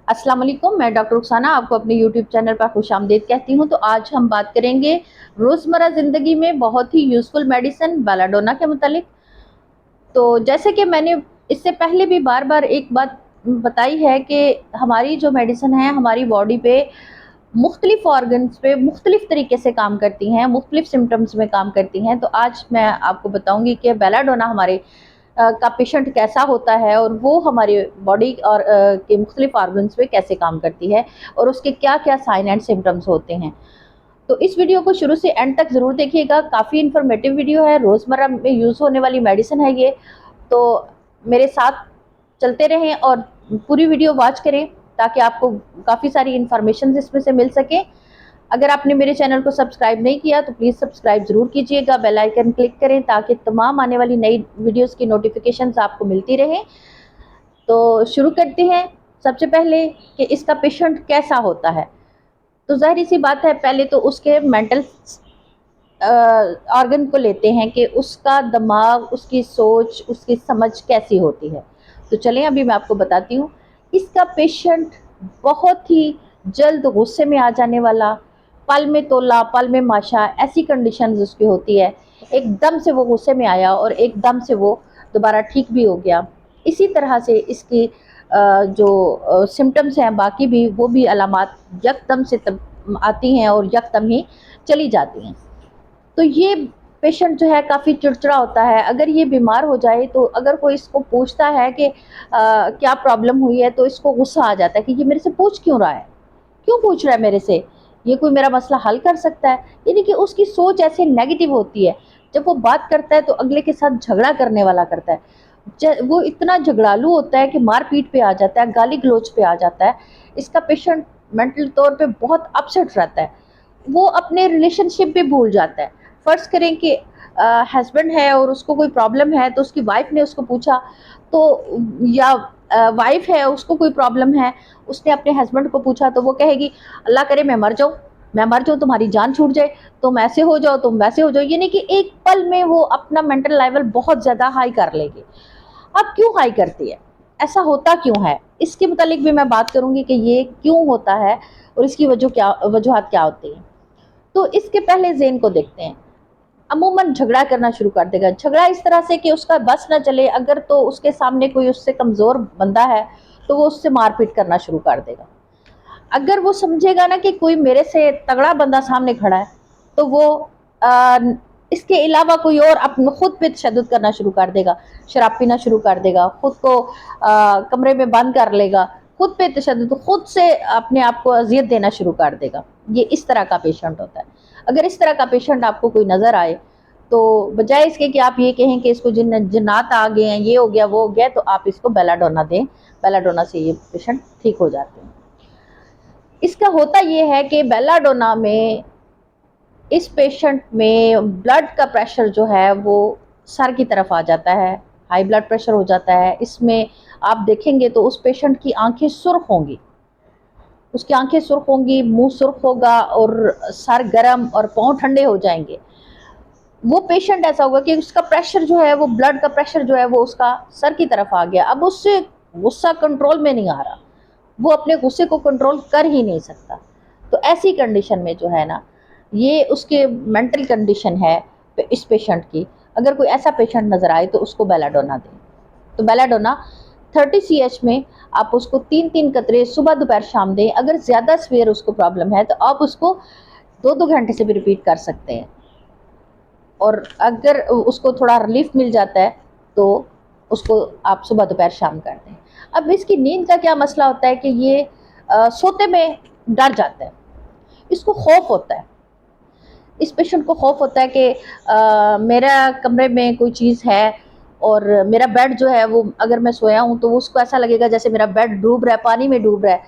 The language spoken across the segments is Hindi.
अस्सलाम वालेकुम, मैं डॉक्टर रुखसाना आपको अपने यूट्यूब चैनल पर खुशामदीद कहती हूँ। तो आज हम बात करेंगे रोज़मर्रा ज़िंदगी में बहुत ही यूज़फुल मेडिसिन बेलाडोना के मुतालिक। तो जैसे कि मैंने इससे पहले भी बार-बार एक बात बताई है कि हमारी जो मेडिसिन है हमारी बॉडी पे मुख्तलिफ़ ऑर्गन्स पे मुख्तलिफ़ तरीके से काम करती हैं, मुख्तलिफ़ सिम्पटम्स में काम करती हैं। तो आज मैं आपको बताऊँगी कि बेलाडोना हमारे का पेशेंट कैसा होता है और वो हमारी बॉडी और के मुख्तलिफ ऑर्गन्स पे कैसे काम करती है और उसके क्या-क्या साइन एंड सिम्पटम्स होते हैं। तो इस वीडियो को शुरू से एंड तक ज़रूर देखिएगा, काफ़ी इन्फॉर्मेटिव वीडियो है, रोज़मर्रा में यूज़ होने वाली मेडिसिन है ये। तो मेरे साथ चलते रहें और पूरी वीडियो वॉच करें ताकि आपको काफ़ी सारी इन्फॉर्मेशन इसमें से मिल सके। अगर आपने मेरे चैनल को सब्सक्राइब नहीं किया तो प्लीज़ सब्सक्राइब ज़रूर कीजिएगा, बेल आइकन क्लिक करें ताकि तमाम आने वाली नई वीडियोस की नोटिफिकेशंस आपको मिलती रहें। तो शुरू करते हैं। सबसे पहले कि इसका पेशेंट कैसा होता है, तो ज़ाहिर-सी बात है पहले तो उसके मेंटल ऑर्गन को लेते हैं कि उसका दिमाग, उसकी सोच, उसकी समझ कैसी होती है। तो चलें अभी मैं आपको बताती हूँ। इसका पेशेंट बहुत ही जल्द गुस्से में आ जाने वाला, पल में तोला, पल में माशा ऐसी कंडीशंस उसकी होती है। एकदम से वो गुस्से में आया और एकदम से वो दोबारा ठीक भी हो गया। इसी तरह से इसकी जो सिम्पटम्स हैं बाकी भी वो भी अलामात यकदम से तब आती हैं और यकदम ही चली जाती हैं। तो ये पेशेंट जो है काफ़ी चिड़चिड़ा होता है। अगर ये बीमार हो जाए तो अगर कोई इसको पूछता है कि क्या प्रॉब्लम हुई है, तो इसको गुस्सा आ जाता है कि ये मेरे से पूछ क्यों रहा है? क्यों पूछ रहा है मेरे से? ये कोई मेरा मसला हल कर सकता है? यानी कि उसकी सोच ऐसे नेगेटिव होती है। जब वो बात करता है तो अगले के साथ झगड़ा करने वाला करता है। वो इतना झगड़ालू होता है कि मार-पीट पे आ जाता है, गाली-गलौच पे आ जाता है। इसका पेशेंट मेंटल तौर पे बहुत अपसेट रहता है। वो अपने रिलेशनशिप भी भूल जाता है। फ़र्ज़ करें कि हस्बैंड है और उसको कोई प्रॉब्लम है तो उसकी वाइफ़ ने उसको पूछा, तो या वाइफ़ है उसको कोई प्रॉब्लम है, उसने अपने हस्बैंड को पूछा तो वो कहेगी अल्लाह करे मैं मर जाऊँ, तुम्हारी जान छूट जाए, तुम ऐसे हो जाओ, तुम वैसे हो जाओ। यानी कि एक पल में वो अपना मेंटल लेवल बहुत ज़्यादा हाई कर लेगी। अब क्यों हाई करती है? ऐसा होता क्यों है? इसके मुतालिक भी मैं बात करूँगी कि ये क्यों होता है और इसकी वजूहात क्या होती हैं। तो इसके पहले ज़ेन को देखते हैं। अमूमन झगड़ा करना शुरू कर देगा। झगड़ा इस तरह से कि उसका बस ना चले, अगर तो उसके सामने कोई उससे कमज़ोर बंदा है, तो वो उससे मार-पीट करना शुरू कर देगा। अगर वो समझेगा ना कि कोई मेरे से तगड़ा बंदा सामने खड़ा है, तो वो अ, इसके अलावा कोई और अपने खुद पे तशद्दुद करना शुरू कर देगा। शराब पीना शुरू कर देगा, खुद को कमरे में बंद कर लेगा, खुद पे तशद्दुद, खुद से अपने आप को अज़ियत देना शुरू कर देगा। ये इस तरह का पेशेंट होता है। अगर इस तरह का पेशेंट आपको कोई नज़र आए, तो बजाय इसके कि आप ये कहें कि इसको जिन्नात आ गए हैं, ये हो गया, वो हो गया, तो आप इसको बेलाडोना दें। बेलाडोना से ये पेशेंट ठीक हो जाते हैं। इसका होता ये है कि बेलाडोना में इस पेशेंट में ब्लड का प्रेशर जो है वो सर की तरफ आ जाता है, हाई ब्लड प्रेशर हो जाता है। इसमें आप देखेंगे तो उस पेशेंट की आँखें सुर्ख होंगी, उसकी आँखें सुर्ख होंगी, मुँह सुर्ख होगा और सर गरम और पाँव ठंडे हो जाएँगे। वो पेशेंट ऐसा होगा कि उसका प्रेशर जो है, वो ब्लड का प्रेशर जो है वो उसका सर की तरफ आ गया। अब उससे गुस्सा कंट्रोल में नहीं आ रहा, वो अपने गुस्से को कंट्रोल कर ही नहीं सकता। तो ऐसी कंडीशन में जो है ना, ये उसके मेंटल कंडीशन है इस पेशेंट की। अगर कोई ऐसा पेशेंट नज़र आए तो उसको बेलाडोना दें। तो बेलाडोना 30 सीएच में आप उसको 3-3 कतरे सुबह, दोपहर, शाम दें। अगर ज़्यादा सीवियर उसको प्रॉब्लम है तो आप उसको 2-2 घंटे से भी रिपीट कर सकते हैं। और अगर उसको थोड़ा रिलीफ मिल जाता है तो उसको आप सुबह, दोपहर, शाम कर दें। अब इसकी नींद का क्या मसला होता है कि ये सोते में डर जाता है, इसको खौफ होता है। इस पेशेंट को खौफ होता है कि मेरा कमरे में कोई चीज़ है और मेरा बेड जो है वो, अगर मैं सोया हूँ तो उसको ऐसा लगेगा जैसे मेरा बेड डूब रहा है, पानी में डूब रहा है।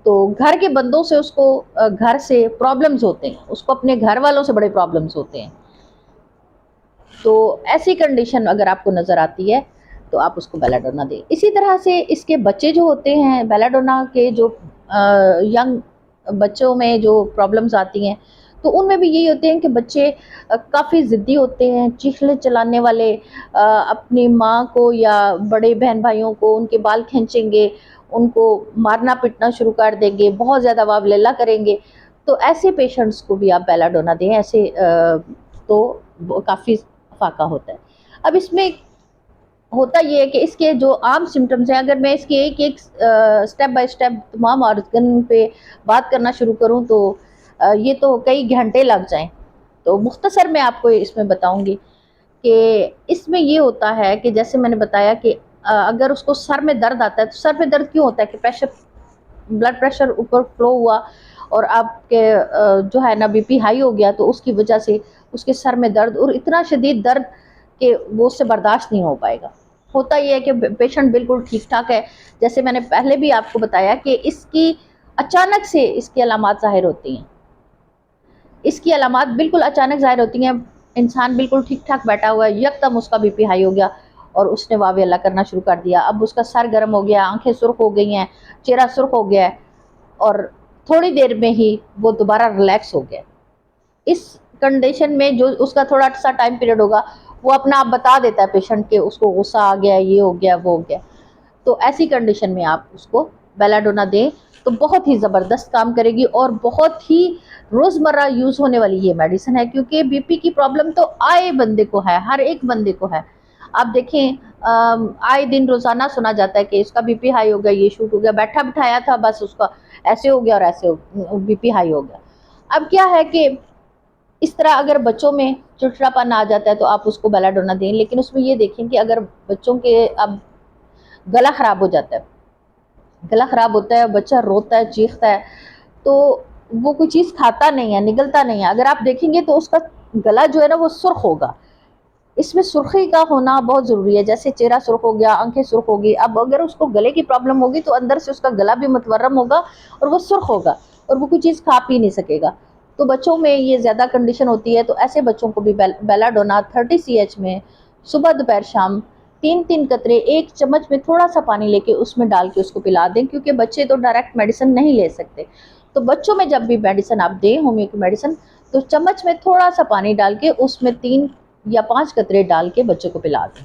तो घर के बंदों से उसको घर से प्रॉब्लम्स होते हैं, उसको अपने घर वालों से बड़े प्रॉब्लम्स होते हैं। तो ऐसी कंडीशन अगर आपको नज़र आती है तो आप उसको बेलाडोना दें। इसी तरह से इसके बच्चे जो होते हैं, बेलाडोना के जो यंग बच्चों में जो प्रॉब्लम्स आती हैं, तो उनमें भी यही होते हैं कि बच्चे काफ़ी ज़िद्दी होते हैं, चीखने चिल्लाने वाले, अपनी माँ को या बड़े बहन भाइयों को उनके बाल खींचेंगे, उनको मारना पीटना शुरू कर देंगे, बहुत ज़्यादा वावलेला करेंगे, तो ऐसे पेशेंट्स को भी आप बेलाडोना दें। ऐसे तो काफ़ी फाका होता है। अब इसमें होता ये है कि इसके जो आम सिम्टम्स हैं, अगर मैं इसके एक एक स्टेप बाय स्टेप तमाम ऑर्गन पे बात करना शुरू करूं तो ये तो कई घंटे लग जाएं। तो मुख्तसर मैं आपको इसमें बताऊंगी कि इसमें ये होता है कि जैसे मैंने बताया कि अगर उसको सर में दर्द आता है, तो सर में दर्द क्यों होता है कि प्रेशर, ब्लड प्रेशर ऊपर फ्लो हुआ और आपके जो है ना बीपी हाई हो गया, तो उसकी वजह से उसके सर में दर्द, और इतना शदीद दर्द कि वो उससे बर्दाश्त नहीं हो पाएगा। होता यह है कि पेशेंट बिल्कुल ठीक ठाक है, जैसे मैंने पहले भी आपको बताया कि इसकी अचानक से इसकी अलामात ज़ाहिर होती हैं। इसकी अलामात बिल्कुल अचानक ज़ाहिर होती हैं। इंसान बिल्कुल ठीक ठाक बैठा हुआ है, यकदम उसका बीपी हाई हो गया और उसने वावे अल्लाह करना शुरू कर दिया। अब उसका सर गर्म हो गया, आंखें सुर्ख हो गई हैं, चेहरा सुर्ख हो गया है और थोड़ी देर में ही वो दोबारा रिलैक्स हो गया। इस कंडीशन में जो उसका थोड़ा सा टाइम पीरियड होगा, वो अपना आप बता देता है पेशेंट के उसको गुस्सा आ गया, ये हो गया, वो हो गया। तो ऐसी कंडीशन में आप उसको बेलाडोना दें तो बहुत ही ज़बरदस्त काम करेगी और बहुत ही रोज़मर्रा यूज़ होने वाली ये मेडिसिन है, क्योंकि बीपी की प्रॉब्लम तो आए बंदे को है, हर एक बंदे को है। आप देखें आए दिन रोज़ाना सुना जाता है कि इसका बीपी हाई हो गया, ये शूट हो गया, बैठा बिठाया था बस उसका ऐसे हो गया और ऐसे बीपी हाई हो गया। अब क्या है कि इस तरह अगर बच्चों में चिड़चिड़ापन आ जाता है तो आप उसको बेलाडोना दें, लेकिन उसमें ये देखें कि अगर बच्चों के अब गला ख़राब हो जाता है, गला ख़राब होता है, बच्चा रोता है, चीखता है, तो वो कोई चीज़ खाता नहीं है, निगलता नहीं है, अगर आप देखेंगे तो उसका गला जो है ना वो सुर्ख होगा। इसमें सुर्खी का होना बहुत ज़रूरी है, जैसे चेहरा सुर्ख हो गया, आंखें सुर्ख होगी। अब अगर उसको गले की प्रॉब्लम होगी तो अंदर से उसका गला भी मुतवर्रम होगा और वो सुर्ख होगा और वो कोई चीज़ खा पी नहीं सकेगा। तो बच्चों में ये ज़्यादा कंडीशन होती है, तो ऐसे बच्चों को भी बेलाडोना 30 CH में सुबह दोपहर शाम 3-3 कतरे एक चम्मच में थोड़ा सा पानी लेके उसमें डाल के उसको पिला दें, क्योंकि बच्चे तो डायरेक्ट मेडिसिन नहीं ले सकते। तो बच्चों में जब भी मेडिसिन आप दें, होम्यो की मेडिसिन, तो चम्मच में थोड़ा सा पानी डाल के उसमें 3 या 5 कतरे डाल के बच्चे को पिला दें।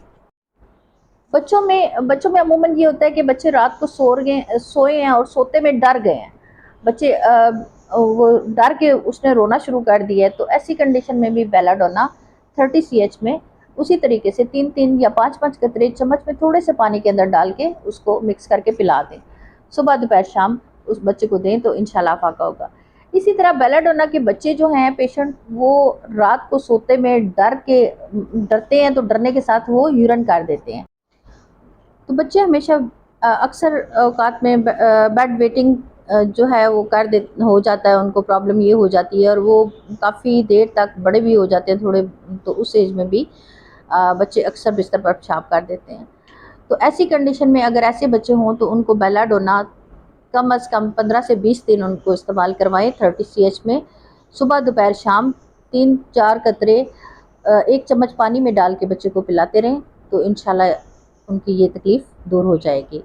बच्चों में अमूमन ये होता है कि बच्चे रात को सोए हैं और सोते में डर गए हैं। बच्चे वो डर के उसने रोना शुरू कर दिया है, तो ऐसी कंडीशन में भी बेलाडोना 30 CH में उसी तरीके से 3-3 या 5-5 कतरे चम्मच में थोड़े से पानी के अंदर डाल के उसको मिक्स करके पिला दें। सुबह दोपहर शाम उस बच्चे को दें तो इंशाल्लाह फाका होगा। इसी तरह बेलाडोना के बच्चे जो हैं पेशेंट, वो रात को सोते में डरते हैं, तो डरने के साथ वो यूरिन कर देते हैं। तो बच्चे हमेशा अक्सर औकात में बेड वेटिंग जो है वो कर दे हो जाता है, उनको प्रॉब्लम ये हो जाती है और वो काफ़ी देर तक बड़े भी हो जाते हैं थोड़े, तो उस एज में भी बच्चे अक्सर बिस्तर पर पेशाब कर देते हैं। तो ऐसी कंडीशन में अगर ऐसे बच्चे हों तो उनको बेलाडोना कम अज़ कम 15 से 20 दिन उनको इस्तेमाल करवाएं 30 CH में। सुबह दोपहर शाम 3-4 कतरे 1 चम्मच पानी में डाल के बच्चे को पिलाते रहें, तो इंशाल्लाह उनकी ये तकलीफ़ दूर हो जाएगी।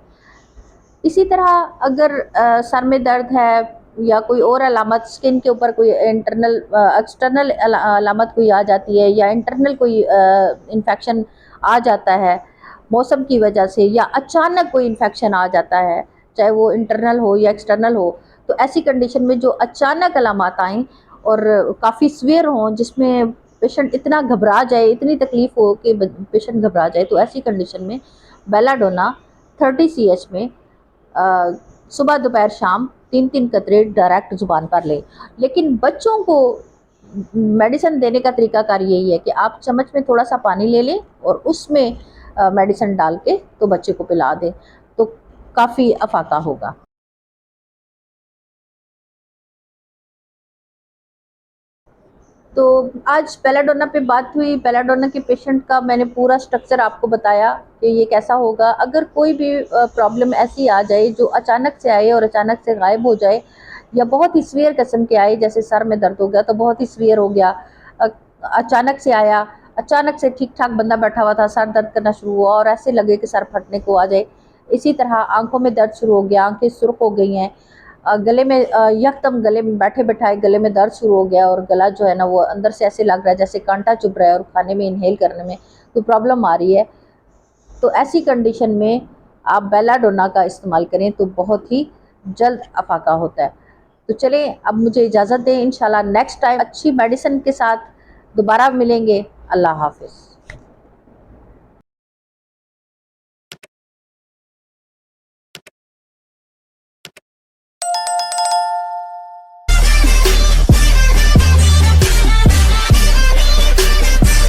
इसी तरह अगर सर में दर्द है या कोई और अलामत, स्किन के ऊपर कोई इंटरनल एक्सटर्नल अलामत कोई आ जाती है या इंटरनल कोई इन्फेक्शन आ जाता है मौसम की वजह से, या अचानक कोई इन्फेक्शन आ जाता है, चाहे वो इंटरनल हो या एक्सटर्नल हो, तो ऐसी कंडीशन में जो अचानक अलामत आएँ और काफ़ी सीवियर हों, जिसमें पेशेंट इतना घबरा जाए, इतनी तकलीफ़ हो कि पेशेंट घबरा जाए, तो ऐसी कंडीशन में बेलाडोना 30 CH में सुबह दोपहर शाम 3-3 कतरे डायरेक्ट ज़ुबान पर लें। लेकिन बच्चों को मेडिसिन देने का तरीकाकार यही है कि आप चम्मच में थोड़ा सा पानी ले लें और उसमें मेडिसिन डाल के तो बच्चे को पिला दें, तो काफ़ी अफाका होगा। तो आज बेलाडोना पे बात हुई। बेलाडोना के पेशेंट का मैंने पूरा स्ट्रक्चर आपको बताया कि ये कैसा होगा। अगर कोई भी प्रॉब्लम ऐसी आ जाए जो अचानक से आए और अचानक से गायब हो जाए, या बहुत ही सीवियर किस्म के आए, जैसे सर में दर्द हो गया तो बहुत ही सीवियर हो गया, अचानक से आया, अचानक से ठीक ठाक बंदा बैठा हुआ था, सर दर्द करना शुरू हुआ और ऐसे लगे कि सर फटने को आ जाए। इसी तरह आंखों में दर्द शुरू हो गया, आंखें सुर्ख हो गई हैं, गले में यकदम गले में बैठे बैठाए गले में दर्द शुरू हो गया और गला जो है ना वो अंदर से ऐसे लग रहा है जैसे कांटा चुभ रहा है और खाने में इनहेल करने में कोई प्रॉब्लम आ रही है, तो ऐसी कंडीशन में आप बेलाडोना का इस्तेमाल करें तो बहुत ही जल्द अफाका होता है। तो चलें अब मुझे इजाज़त दें, इंशाल्लाह नेक्स्ट टाइम अच्छी मेडिसिन के साथ दोबारा मिलेंगे। अल्लाह हाफ़िज़।